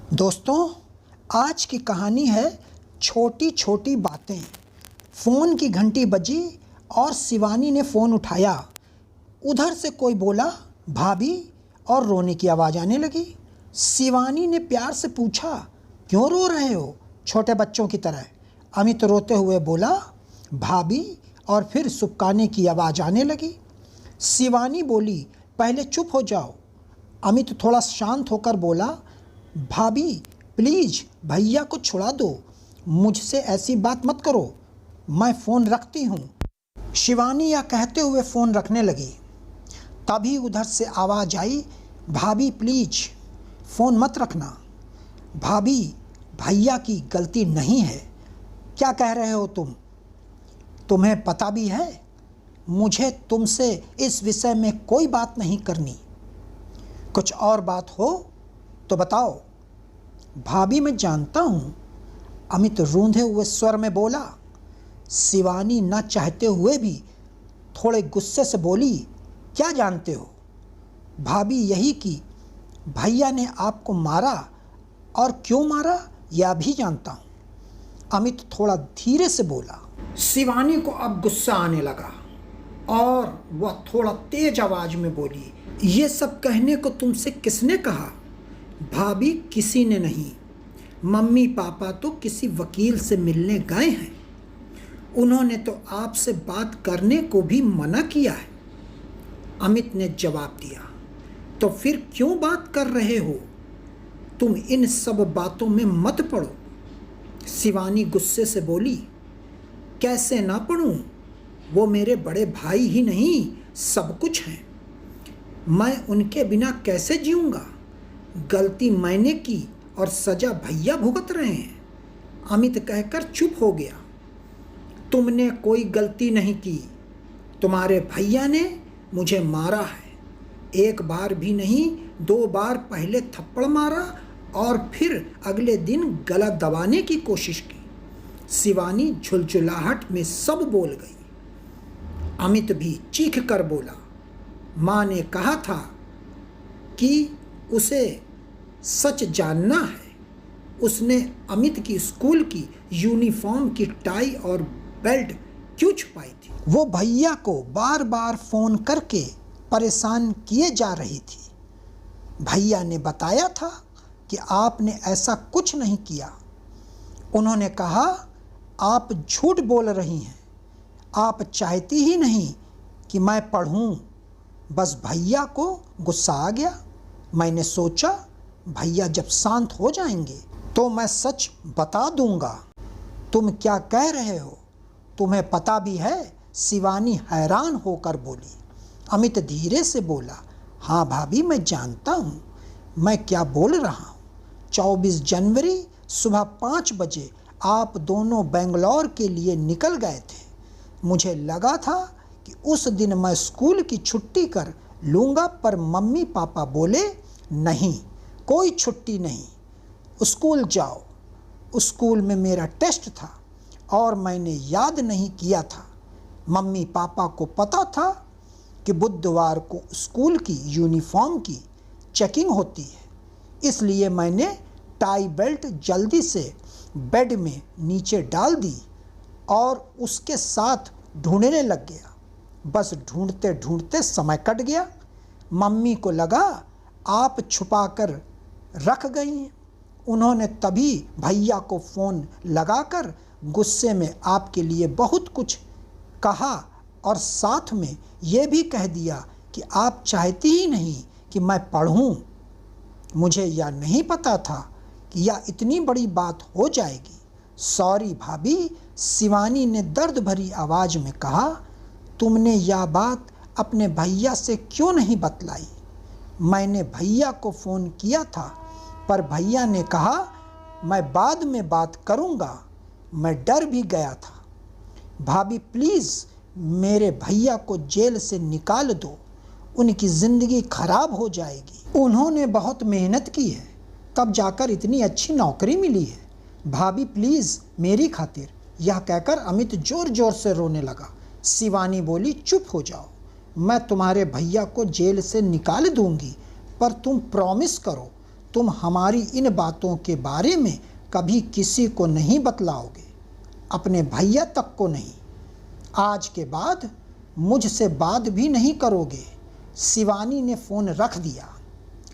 दोस्तों, आज की कहानी है छोटी छोटी बातें। फ़ोन की घंटी बजी और शिवानी ने फ़ोन उठाया। उधर से कोई बोला भाभी और रोने की आवाज़ आने लगी। शिवानी ने प्यार से पूछा, क्यों रो रहे हो छोटे बच्चों की तरह? अमित रोते हुए बोला भाभी, और फिर सुबकाने की आवाज़ आने लगी। शिवानी बोली, पहले चुप हो जाओ। अमित थोड़ा शांत होकर बोला, भाभी प्लीज़ भैया को छुड़ा दो, मुझसे ऐसी बात मत करो, मैं फ़ोन रखती हूँ। शिवानी यह कहते हुए फ़ोन रखने लगी। तभी उधर से आवाज़ आई, भाभी प्लीज़ फ़ोन मत रखना। भाभी, भैया की गलती नहीं है। क्या कह रहे हो तुम? तुम्हें पता भी है मुझे तुमसे इस विषय में कोई बात नहीं करनी। कुछ और बात हो तो बताओ। भाभी मैं जानता हूँ, अमित रूंधे हुए स्वर में बोला। शिवानी न चाहते हुए भी थोड़े गुस्से से बोली, क्या जानते हो? भाभी यही कि भैया ने आपको मारा, और क्यों मारा यह भी जानता हूँ। अमित थोड़ा धीरे से बोला। शिवानी को अब गुस्सा आने लगा और वह थोड़ा तेज आवाज में बोली, ये सब कहने को तुमसे किसने कहा? भाभी किसी ने नहीं। मम्मी पापा तो किसी वकील से मिलने गए हैं, उन्होंने तो आपसे बात करने को भी मना किया है। अमित ने जवाब दिया, तो फिर क्यों बात कर रहे हो? तुम इन सब बातों में मत पड़ो। शिवानी गुस्से से बोली, कैसे ना पढ़ूं? वो मेरे बड़े भाई ही नहीं सब कुछ हैं। मैं उनके बिना कैसे जीऊँगा? गलती मैंने की और सज़ा भैया भुगत रहे हैं। अमित कहकर चुप हो गया। तुमने कोई गलती नहीं की, तुम्हारे भैया ने मुझे मारा है। एक बार भी नहीं, 2 बार पहले थप्पड़ मारा और फिर अगले दिन गला दबाने की कोशिश की। शिवानी झुलझुलाहट में सब बोल गई। अमित भी चीख कर बोला, माँ ने कहा था कि उसे सच जानना है। उसने अमित की स्कूल की यूनिफॉर्म की टाई और बेल्ट क्यों छुपाई थी? वो भैया को बार बार फ़ोन करके परेशान किए जा रही थी। भैया ने बताया था कि आपने ऐसा कुछ नहीं किया। उन्होंने कहा आप झूठ बोल रही हैं, आप चाहती ही नहीं कि मैं पढ़ूं। बस भैया को गुस्सा आ गया। मैंने सोचा भैया जब शांत हो जाएंगे तो मैं सच बता दूंगा। तुम क्या कह रहे हो? तुम्हें पता भी है? शिवानी हैरान होकर बोली। अमित धीरे से बोला, हाँ भाभी मैं जानता हूँ मैं क्या बोल रहा हूँ। 24 जनवरी सुबह 5 बजे आप दोनों बेंगलोर के लिए निकल गए थे। मुझे लगा था कि उस दिन मैं स्कूल की छुट्टी कर लूँगा, पर मम्मी पापा बोले नहीं, कोई छुट्टी नहीं, स्कूल जाओ। स्कूल में मेरा टेस्ट था और मैंने याद नहीं किया था। मम्मी पापा को पता था कि बुधवार को स्कूल की यूनिफॉर्म की चेकिंग होती है, इसलिए मैंने टाई बेल्ट जल्दी से बेड में नीचे डाल दी और उसके साथ ढूंढने लग गया। बस ढूंढते ढूंढते समय कट गया। मम्मी को लगा आप छुपा कर रख गई हैं। उन्होंने तभी भैया को फ़ोन लगाकर गुस्से में आपके लिए बहुत कुछ कहा और साथ में ये भी कह दिया कि आप चाहती ही नहीं कि मैं पढ़ूं। मुझे यह नहीं पता था कि यह इतनी बड़ी बात हो जाएगी। सॉरी भाभी, शिवानी ने दर्द भरी आवाज़ में कहा। तुमने यह बात अपने भैया से क्यों नहीं बतलाई? मैंने भैया को फ़ोन किया था, पर भैया ने कहा मैं बाद में बात करूँगा। मैं डर भी गया था। भाभी प्लीज़ मेरे भैया को जेल से निकाल दो, उनकी ज़िंदगी खराब हो जाएगी। उन्होंने बहुत मेहनत की है, तब जाकर इतनी अच्छी नौकरी मिली है। भाभी प्लीज़ मेरी खातिर। यह कहकर अमित ज़ोर ज़ोर से रोने लगा। शिवानी बोली, चुप हो जाओ, मैं तुम्हारे भैया को जेल से निकाल दूंगी, पर तुम प्रॉमिस करो तुम हमारी इन बातों के बारे में कभी किसी को नहीं बतलाओगे, अपने भैया तक को नहीं। आज के बाद मुझसे बात भी नहीं करोगे। शिवानी ने फ़ोन रख दिया।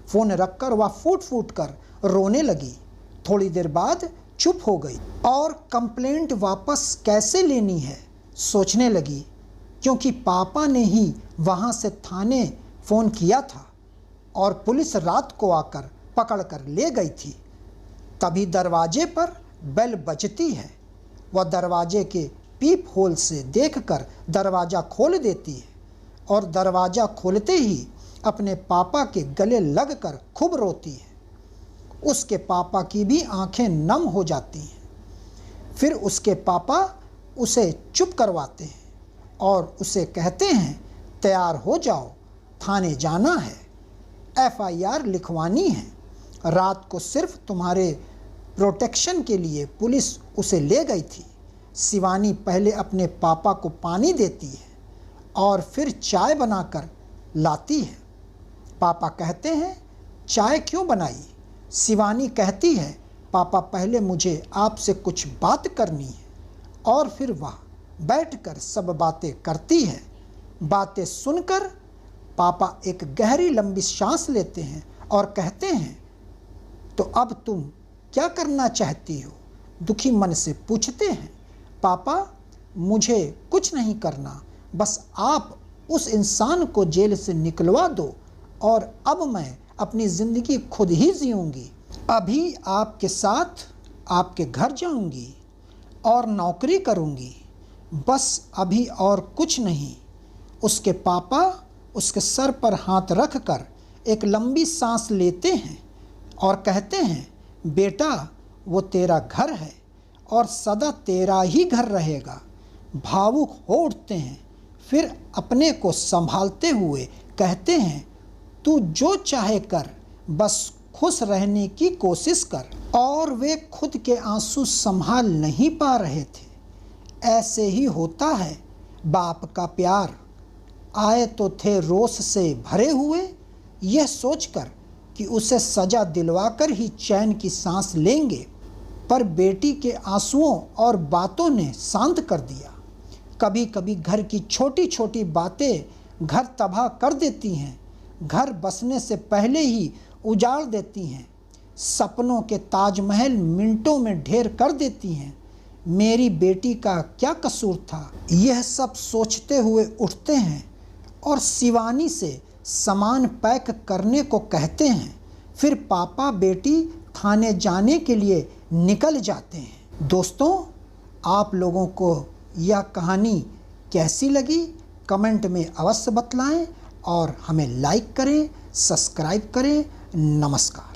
फ़ोन रखकर वह फूट फूट कर रोने लगी। थोड़ी देर बाद चुप हो गई और कंप्लेंट वापस कैसे लेनी है सोचने लगी, क्योंकि पापा ने ही वहाँ से थाने फ़ोन किया था और पुलिस रात को आकर पकड़ कर ले गई थी। तभी दरवाजे पर बेल बजती है। वह दरवाजे के पीप होल से देखकर दरवाज़ा खोल देती है और दरवाज़ा खोलते ही अपने पापा के गले लगकर खूब रोती है। उसके पापा की भी आंखें नम हो जाती हैं। फिर उसके पापा उसे चुप करवाते हैं और उसे कहते हैं, तैयार हो जाओ, थाने जाना है, FIR लिखवानी है। रात को सिर्फ तुम्हारे प्रोटेक्शन के लिए पुलिस उसे ले गई थी। शिवानी पहले अपने पापा को पानी देती है और फिर चाय बनाकर लाती है। पापा कहते हैं, चाय क्यों बनाई? शिवानी कहती है, पापा पहले मुझे आपसे कुछ बात करनी है। और फिर वह बैठकर सब बातें करती है। बातें सुनकर पापा एक गहरी लंबी सांस लेते हैं और कहते हैं, तो अब तुम क्या करना चाहती हो? दुखी मन से पूछते हैं। पापा, मुझे कुछ नहीं करना, बस आप उस इंसान को जेल से निकलवा दो और अब मैं अपनी ज़िंदगी खुद ही जीऊँगी। अभी आपके साथ आपके घर जाऊँगी और नौकरी करूँगी, बस अभी और कुछ नहीं। उसके पापा उसके सर पर हाथ रख कर एक लंबी सांस लेते हैं और कहते हैं, बेटा, वो तेरा घर है और सदा तेरा ही घर रहेगा। भावुक हो उठते हैं। फिर अपने को संभालते हुए कहते हैं, तू जो चाहे कर, बस खुश रहने की कोशिश कर। और वे खुद के आंसू संभाल नहीं पा रहे थे। ऐसे ही होता है बाप का प्यार। आए तो थे रोष से भरे हुए, यह सोचकर कि उसे सजा दिलवाकर ही चैन की सांस लेंगे, पर बेटी के आंसुओं और बातों ने शांत कर दिया। कभी कभी घर की छोटी छोटी बातें घर तबाह कर देती हैं, घर बसने से पहले ही उजाड़ देती हैं, सपनों के ताजमहल मिनटों में ढेर कर देती हैं। मेरी बेटी का क्या कसूर था? यह सब सोचते हुए उठते हैं और शिवानी से सामान पैक करने को कहते हैं। फिर पापा बेटी थाने जाने के लिए निकल जाते हैं। दोस्तों, आप लोगों को यह कहानी कैसी लगी कमेंट में अवश्य बतलाएं और हमें लाइक करें, सब्सक्राइब करें। नमस्कार।